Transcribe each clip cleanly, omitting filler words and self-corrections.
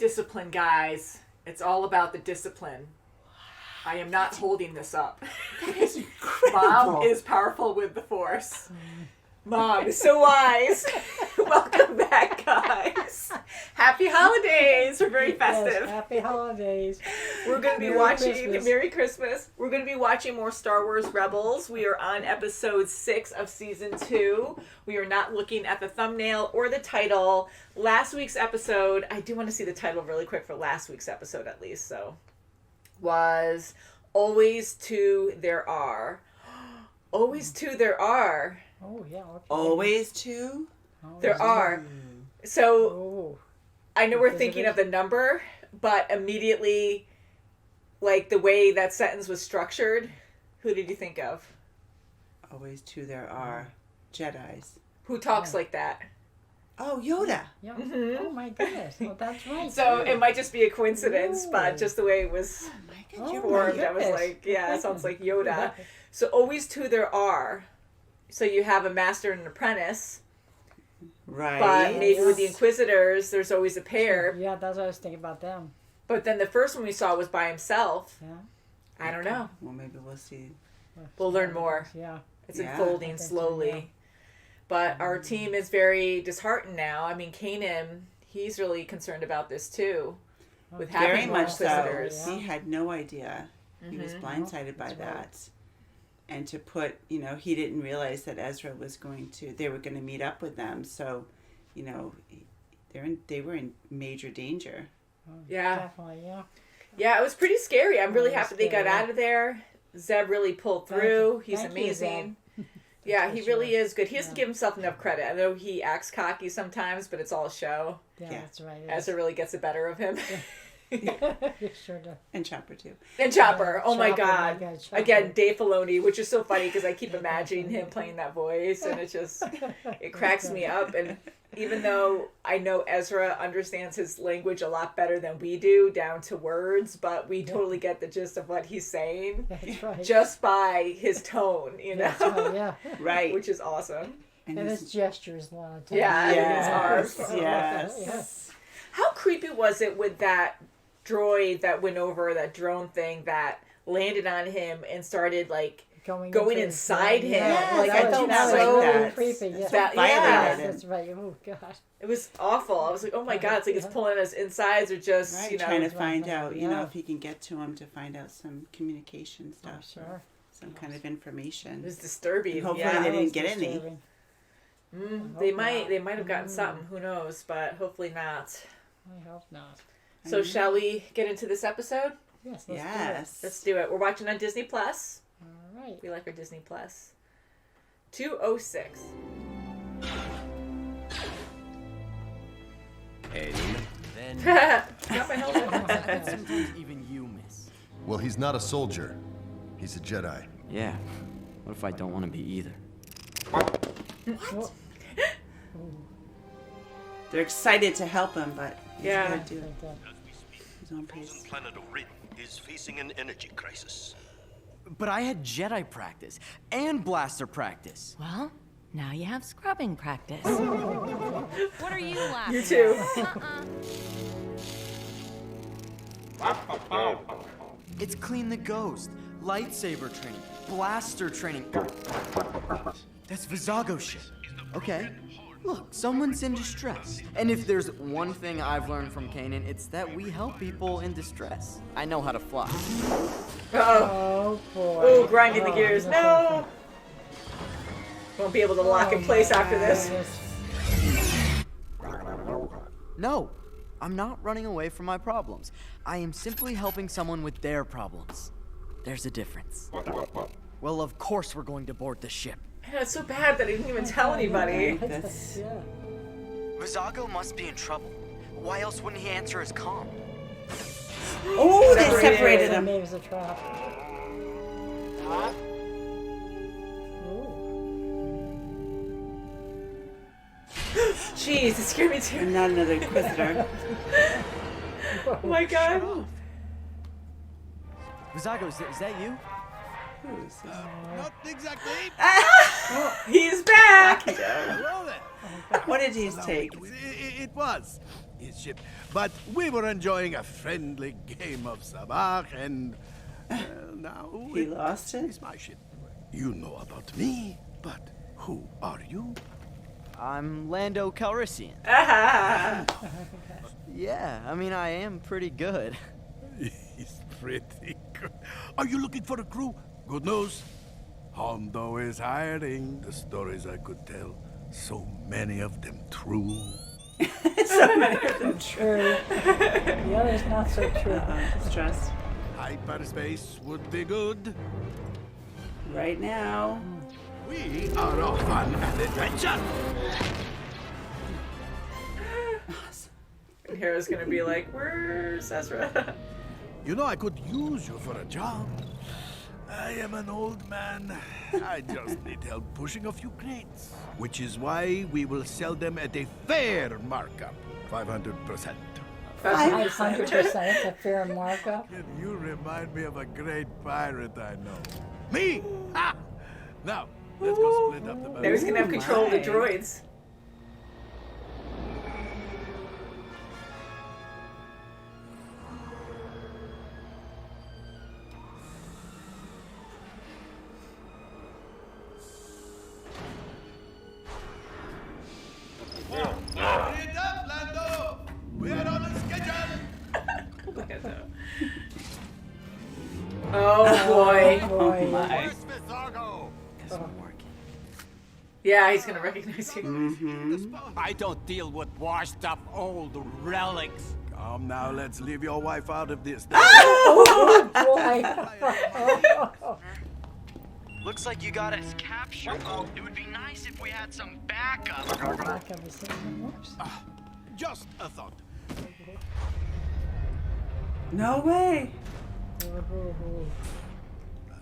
Discipline, guys. It's all about the discipline. I am not holding this up. That is incredible. Mom is powerful with the Force. Mom is so wise. Welcome back, guys. Happy holidays. We're very festive. Yes, happy holidays. We're going to be Merry watching Christmas. Merry Christmas. We're going to be watching more Star Wars Rebels. We are on episode 6 of season 2. We are not looking at the thumbnail or the title. Last week's episode, I do want to see the title really quick for last week's episode at least, so was Always Two There Are. Always Two There Are. Oh, yeah. Okay. Always two? There are. So Oh. I know we're thinking of the number, but immediately, like the way that sentence was structured, who did you think of? Always two there are. Jedis. Who talks like that? Oh, Yoda. Yeah. Mhm. Oh, my goodness. Oh, that's right. So it might just be a coincidence, but Ooh. just the way it was Oh, my Oh, God, you're formed, right. I was goodness. like, yeah, it sounds like Yoda. So always two there are. So you have a master and an apprentice, Right. but maybe with the Yes. Inquisitors, there's always a pair. Yeah, that's what I was thinking about them. But then the first one we saw was by himself. Yeah. I don't know. Well, maybe we'll see. We'll learn more. Yeah. It's Yeah. unfolding I think so, slowly. yeah. But our team is very disheartened now. I mean, Kanan, he's really concerned about this too, with Okay. Very having more much so. Inquisitors. Yeah. He had no idea. He was Mhm. blindsided by That's right. that. And to put, he didn't realize that Ezra was they were going to meet up with them. So, they were in major danger. Oh, Yeah. Definitely, yeah. Yeah, it was pretty scary. I'm really Oh, happy they got scary. out of there. Zeb really pulled Thank through. you. He's Thank you, amazing. Zeb. Yeah, For he sure. really is good. He doesn't Yeah. give himself enough credit. I know he acts cocky sometimes, but it's all a show. Yeah, Yeah. that's right. Ezra really gets the better of him. You sure do. And Chopper, too. And Chopper, Yeah, oh my Chopper, God. Chopper. Again, Dave Filoni, which is so funny because I keep imagining him playing that voice, and it cracks me up. And even though I know Ezra understands his language a lot better than we do, down to words, but we totally get the gist of what he's saying That's right. just by his tone, That's right, yeah. Right. which is awesome. And he's- his gestures a lot of times. Yeah, Yes. his arms. Yes. How creepy was it with that droid that went over, that drone thing that landed on him and started like going into his inside brain. him? Yeah, Like, I that felt was so like that. creepy. Yeah. that- Violated yeah. him. That's right. Oh, God. It was awful. I was like, oh my God, it's like it's pulling his insides or just, Right, you know. trying to right, find right. out, Yeah. if he can get to him to find out some communication stuff, Sure. or some kind of It information. was disturbing. Hopefully yeah. they That didn't was get any. disturbing. They hope might not. they might have gotten something. Who knows? But hopefully not. I hope not. So shall we get into this episode? Yes, let's Yes. Let's do it. We're watching on Disney Plus. do it. All right. We like our Disney Plus. 206. Hey. Then Got my helmet. sometimes even you miss. Well, he's not a soldier. He's a Jedi. Yeah. What if I don't want to be either? What? They're excited to help him, but he's Yeah. got to do Like that. his own pace. Planet of Rin is facing an energy crisis. But I had Jedi practice and blaster practice. Well, now you have scrubbing practice. What are you laughing You too. It's clean the ghost, lightsaber training, blaster training. That's Vizago shit. Okay. Look, someone's in distress. And if there's one thing I've learned from Kanan, it's that we help people in distress. I know how to fly. Uh-oh. Oh, boy. Oh, grinding the gears. that's No! awful. Won't be able to lock in place after this. Yes. No, I'm not running away from my problems. I am simply helping someone with their problems. There's a difference. Well, of course we're going to board the ship. Man, it's so bad that I didn't even tell anybody. That's Yeah. Vizago must be in trouble. Why else wouldn't he answer his comm? oh, they Separated. separated So him. maybe it's a trap. Jeez, it scared me too. And not another Inquisitor. Oh my God. Vizago, is that you? Who is this? Not exactly. He's back. Hello there. What did he take? It was. his ship. But we were enjoying a friendly game of sabacc, and now He lost it? it's my ship. You know about me, but who are you? I'm Lando Calrissian. Yeah, I mean, I am pretty good. He's pretty good. Are you looking for a crew? Good news. Hondo is hiring. The stories I could tell. So many of them true. So many of them true. True. The other's not so true. Stress. Hyperspace would be good. Right now. We are off on an adventure. And Hera's gonna be like, where's Ezra? You know, I could use you for a job. I am an old man. I just need help pushing a few crates. Which is why we will sell them at a fair markup. 500%. 500%. That's a fair markup. And you remind me of a great pirate I know. Me! Ha! Now, let's go split up the money. Now he's gonna have control of the my. droids. Hurry it up, Lando! We are on a schedule! Oh boy. Boy. My. Where's Vizago? Yeah, he's gonna recognize you. I don't deal with washed up old relics. Come now, let's leave your wife out of this. Boy. Looks like you got us captured. It would be nice if we had some backup. Backup is something worse. Just a thought. No way.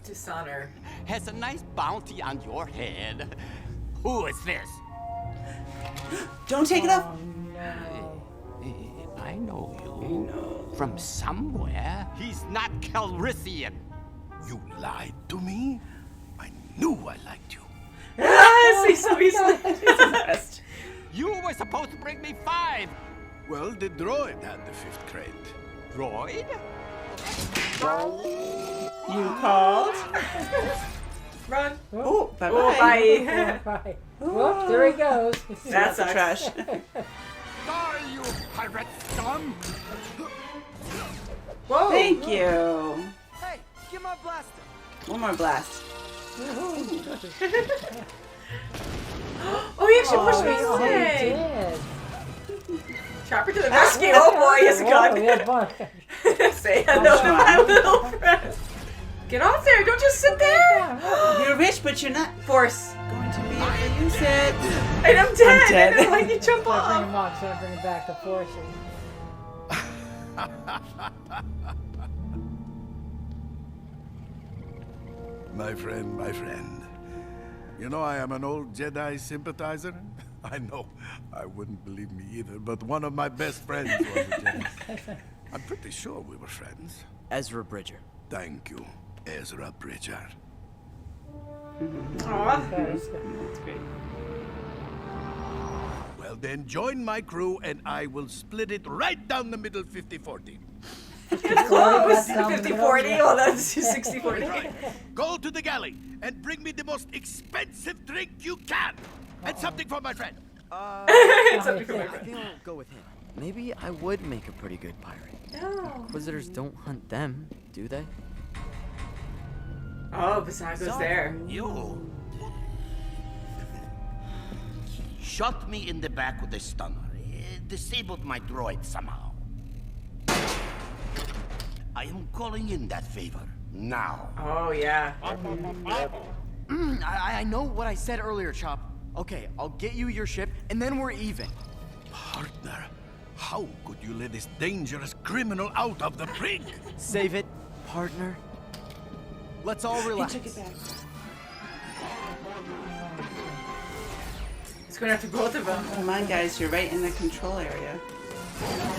Dishonor. Has a nice bounty on your head. Who is this? Don't take it off. I know you. From somewhere. He's not Calrissian. You lied to me? I knew I liked you. He's so easily possessed. You were supposed to bring me 5. Well, the droid had the 5th crate. Droid? You called? Run. Oh, bye-bye. Oh, bye. Bye. Whoop, there he goes. That's the trash. Die, you pirate scum! Whoa. Thank you. Hey, get my blaster. One more blast. Oh, he actually pushed me Oh, he away. did. Chopper to the rescue. Oh boy, he has a Whoa, gun. yeah, boy. Say hello to my little friend. Get off there. Don't just sit there. You're rich, but you're not Force. going to be able to use it. And I'm dead. I'm dead. I know, like you jump So I bring off. him off, so I bring him back to forces. My friend. You know I am an old Jedi sympathizer? I know. I wouldn't believe me either, but one of my best friends was a Jedi. I'm pretty sure we were friends. Ezra Bridger. Thank you, Ezra Bridger. Aw. That's great. Well then, join my crew and I will split it right down the middle 50-40. Close. That's down the middle, 50-40. yeah. Well, that's 60-40. Right. Go to the galley and bring me the most expensive drink you can. And something for my friend. Something for my I friend. think I'll go with him. Maybe I would make a pretty good pirate. No. Inquisitors don't hunt them, do they? Oh, Visago's there. You shot me in the back with a stunner. It disabled my droid somehow. I am calling in that favor now. Oh, yeah. I know what I said earlier, Chop. Okay, I'll get you your ship, and then we're even. Partner, how could you let this dangerous criminal out of the brig? Save it, partner. Let's all relax. He took it back. He's going after both of them. Come on, guys. You're right in the control area.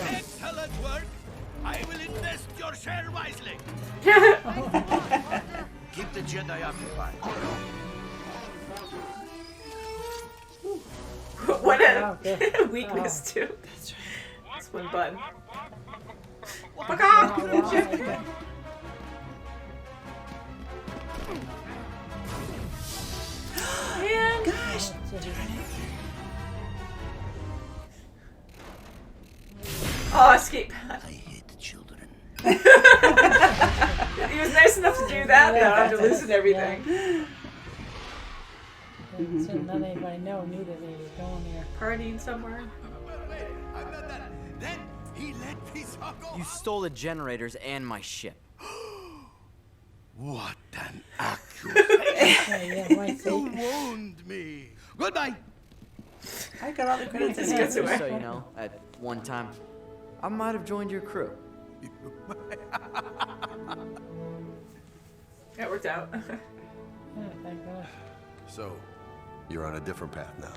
Excellent work. I will invest your share wisely. Keep the Jedi occupied. What Oh, a weakness, too. That's right. That's One bun. Fuck Oh, off! wow, okay. Man. Gosh. Oh, escape. I hate children. He was nice enough to do that without having to loosen everything. And so not anybody knew that they were going there. Partying somewhere. I'm not that. Then he let Vizago. You stole the generators and my ship. What an accusation! Yeah, why You say? wound me. Goodbye. I got all the credit to Just him. gets away. So you know, at one time, I might have joined your crew. That worked out. Oh, thank God. So, you're on a different path now.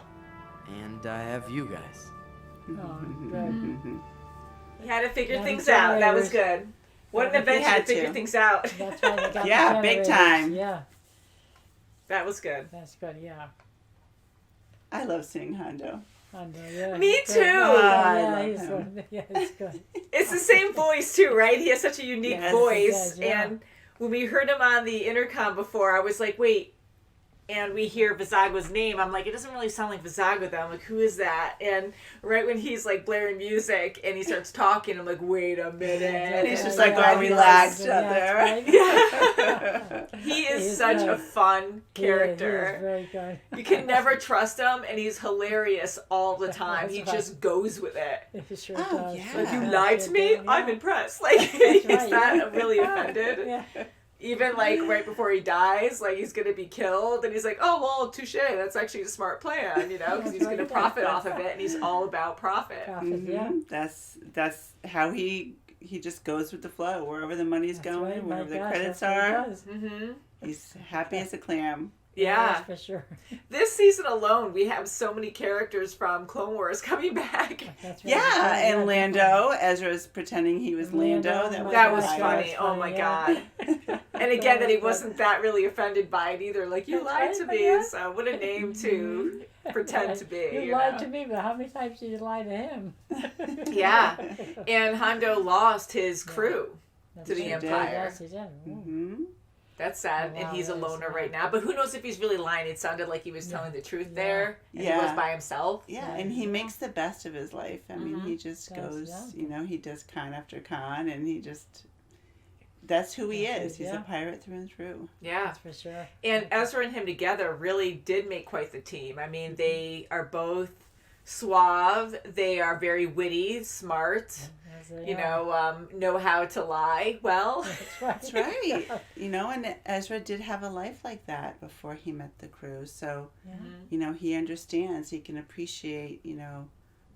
And I have you guys. Oh, good. He had to figure Yeah, things the out. That was generators. good. What an He adventure had to figure to. things out. That's why they got Yeah, the big generators. time. Yeah, That was good. that's good. Yeah. I love seeing Hondo. Yeah, Me he's too. good. I Yeah, love he's him. good. Yeah, he's good. It's the same voice too, right? He has such a unique Yes, he voice. does, yeah. And when we heard him on the intercom before, I was like, wait. And we hear Vizago's name. I'm like, it doesn't really sound like Vizago though. I'm like, who is that? And right when he's like blaring music and he starts talking, I'm like, wait a minute. And he's just Yeah, like yeah, all he relaxed does. out Yeah, there. that's right. He is He's such a good. fun He is character. very good. You can never trust him, and he's hilarious all the time. That's He right. just goes with it. He sure Oh, does. yeah. Like, you Yeah, lied to me? I'm impressed. Like, he's right. not really offended. Yeah. Even, like, right before he dies, like, he's going to be killed, and he's like, oh, well, touche, that's actually a smart plan, you know, because That's he's going to right. profit off of it, and he's all about profit. Profit, yeah. That's how he just goes with the flow. Wherever the money's That's going, right. My wherever the gosh, credits that's what he are, does. Mm-hmm. he's happy as a clam. Yeah. That's for sure. This season alone, we have so many characters from Clone Wars coming back. That's right. Yeah, and Lando, Ezra's pretending he was Lando. Lando, That That was gosh, funny. that's Oh my funny, god. yeah. And again, that he wasn't that really offended by it either. Like, you That's lied right, to me, yeah. so what a name to pretend to be. You You lied know? to me, but how many times did you lie to him? Yeah. And Hondo lost his crew That's to the right. Empire. Yes, he did. hmm That's sad, Oh, and wow, he's a that is loner sad. right now. But who knows if he's really lying? It sounded like he was telling the truth Yeah. there, and he Yeah. was by himself. Yeah, and he makes the best of his life. I mean, he just Does, goes, yeah. you know, he does con after con, and he just, that's who he That's is. it, He's yeah. a pirate through and through. Yeah. That's for sure. And Ezra and him together really did make quite the team. I mean, they are both suave. They are very witty, smart. That's it, You yeah. know how to lie well. That's right. That's right. You know, and Ezra did have a life like that before he met the crew. So, Yeah. you know, he understands, he can appreciate, you know,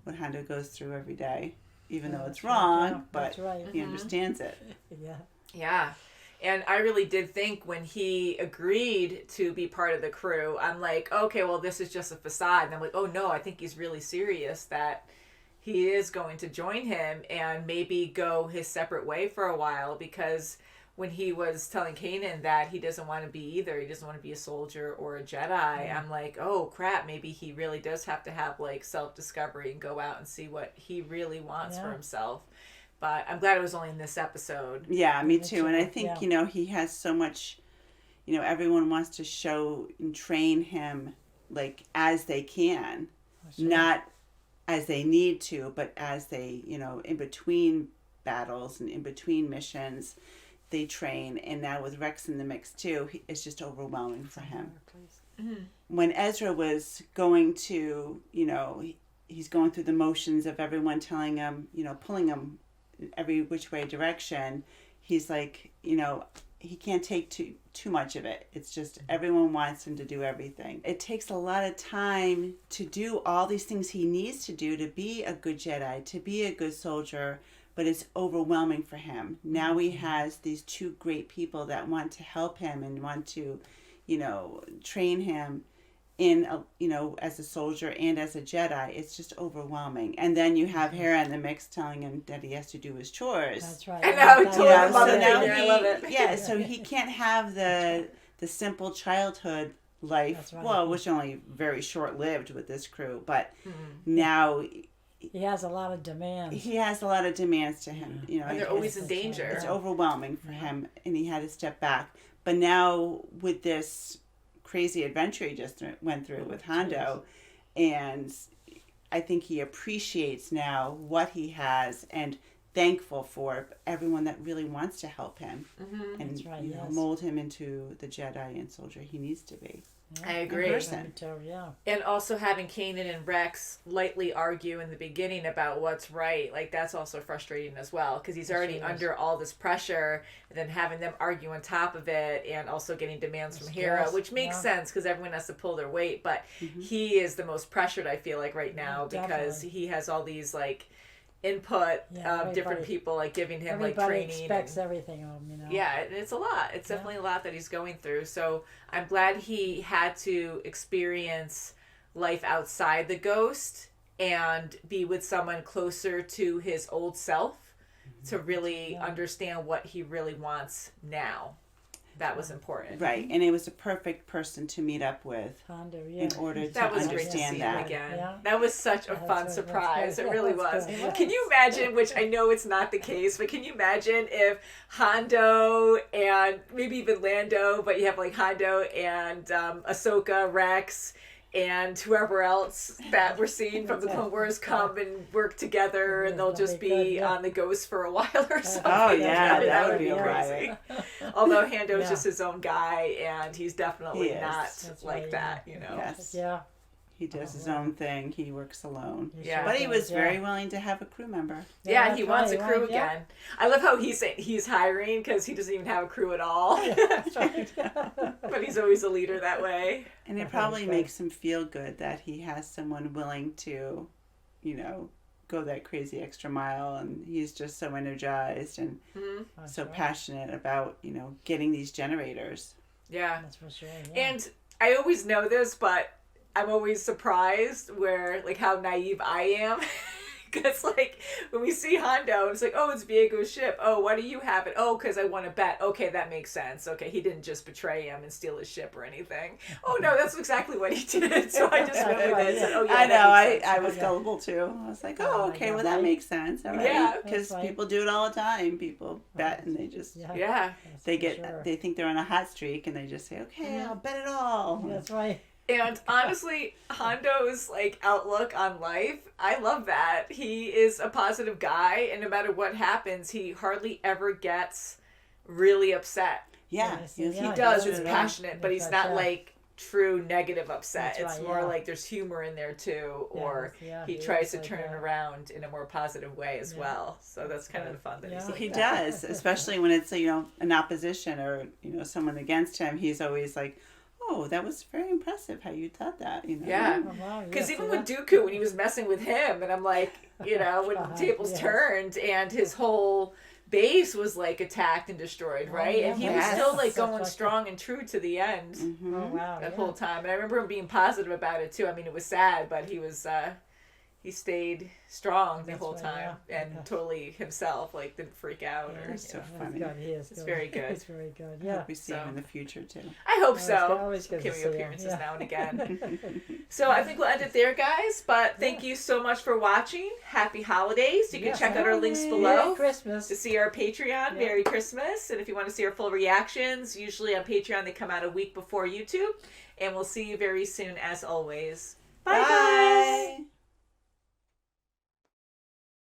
what Hondo goes through every day, even though it's That's right, wrong, yeah, but that's right. he understands it. Yeah. Yeah. And I really did think when he agreed to be part of the crew, I'm like, okay, well, this is just a facade. And I'm like, oh, no, I think he's really serious that he is going to join him and maybe go his separate way for a while, because when he was telling Kanan that he doesn't want to be either, he doesn't want to be a soldier or a Jedi, I'm like, oh, crap, maybe he really does have to have, like, self-discovery and go out and see what he really wants for Yeah. himself. But I'm glad it was only in this episode. Yeah, me too. And I too, think, yeah. you know, he has so much, you know, everyone wants to show and train him, like, as they can, not as they need to, but as they, you know, in between battles and in between missions, they train. And now with Rex in the mix too, it's just overwhelming for him. When Ezra was going to, you know, he's going through the motions of everyone telling him, you know, pulling him in every which way direction, he's like, you know, he can't take too much of it. It's just everyone wants him to do everything. It takes a lot of time to do all these things he needs to do to be a good Jedi, to be a good soldier, but it's overwhelming for him. Now he has these two great people that want to help him and want to, you know, train him in a, you know, as a soldier and as a Jedi. It's just overwhelming. And then you have Hera in the mix telling him that he has to do his chores. That's right. I know, That's totally right. love it. now I love it. Yeah, so he can't have the simple childhood life. That's right. Well, which only very short lived with this crew, but now He has a lot of demands. he has a lot of demands to him. You know, And they're it's- always in danger. It's overwhelming for him, and he had to step back. But now with this crazy adventure he just went through with Hondo, and I think he appreciates now what he has and thankful for everyone that really wants to help him and That's right, you know, yes. mold him into the Jedi and soldier he needs to be. I agree. person. Yeah. And also having Kanan and Rex lightly argue in the beginning about what's right, like that's also frustrating as well, because he's already under all this pressure, and then having them argue on top of it, and also getting demands from Hera, Yes, which makes sense because everyone has to pull their weight. But he is the most pressured, I feel like right now, because Definitely. he has all these like input Yeah, of different everybody- people like giving him like Everybody training. expects and- everything of him, you know. yeah, and it's a lot. It's definitely a lot that he's going through. So I'm glad he had to experience life outside the ghost and be with someone closer to his old self to really understand what he really wants now. That was important. Right, and it was a perfect person to meet up with Hondo, yeah. in order to That was great to see understand him that. again. Yeah. That was such a That's fun good, surprise. that's It good. really Yeah, was. that's good. Can you imagine, which I know it's not the case, but can you imagine if Hondo and maybe even Lando, but you have like Hondo and Ahsoka, Rex, and whoever else that we're seeing from the Clone Wars come and work together, and they'll just be on the Ghost for a while or something. Oh, yeah, I mean, that would be crazy. right. Although Hando's Yeah. just his own guy, and he's definitely He is. not That's like right, that, you know. Yes. Yeah. He does his own thing. He works alone. Yeah. But he was Yeah. very willing to have a crew member. Yeah, that's he wants a right, crew right, yeah. again. I love how he's saying he's hiring because he doesn't even have a crew at all. That's right. But he's always a leader that way. And it probably makes him feel good that he has someone willing to, you know, go that crazy extra mile. And he's just so energized and That's so right. passionate about, you know, getting these generators. Yeah. That's for sure. Yeah. And I always know this, but I'm always surprised where, like, how naive I am. Because, like, when we see Hondo, it's like, oh, it's Viego's ship. Oh, why do you have it? Oh, because I want to bet. Okay, that makes sense. Okay, he didn't just betray him and steal his ship or anything. Oh, no, that's exactly what he did. So I just went with it. And said, oh, yeah, I know. that makes I sense. was gullible too. I was like, Oh oh, my okay, God, well, that right? makes sense. All right. Yeah. Because That's right. people do it all the time. People bet and they just, Yeah. Yeah. That's they for get, sure. they think they're on a hot streak and they just say, okay, I'll bet it all. That's right. And honestly, Hondo's like outlook on life, I love that. He is a positive guy, and no matter what happens, he hardly ever gets really upset. Yeah. Yes, yes, yeah, He he does, does it's it. passionate, but he's That's not right. like true negative upset. That's It's right, more yeah. like there's humor in there too, or Yes, yeah, he he tries is to like turn it that. around in a more positive way as well. So that's kind of the fun that he's Yeah. like He that. does, especially when it's, you know, an opposition or, you know, someone against him. He's always like, oh, that was very impressive how you thought that, you know. Yeah. Oh, wow, Because yes, even yeah. with Dooku, when he was messing with him, and I'm like, you know, when God, tables yes. turned and his whole base was like attacked and destroyed, right? yeah, And he yes. was still like That's going like strong and true to the end Mm-hmm. Oh, wow. that yeah. whole time. And I remember him being positive about it too. I mean, it was sad, but he was he stayed strong the That's whole right, time yeah. and Yeah. totally himself, like didn't freak out or. He's so That's funny. good. He is It's good. very good. It's very good. I Yeah. hope we see him in the future too. I hope so. always good to see Cameo him, appearances yeah. now and again. So I think we'll end it there, guys. But thank you so much for watching. Happy holidays. You can Yes, check out our links Merry below Merry Christmas. to see our Patreon. Merry Christmas. And if you want to see our full reactions, usually on Patreon they come out a week before YouTube. And we'll see you very soon as always. Bye. Bye.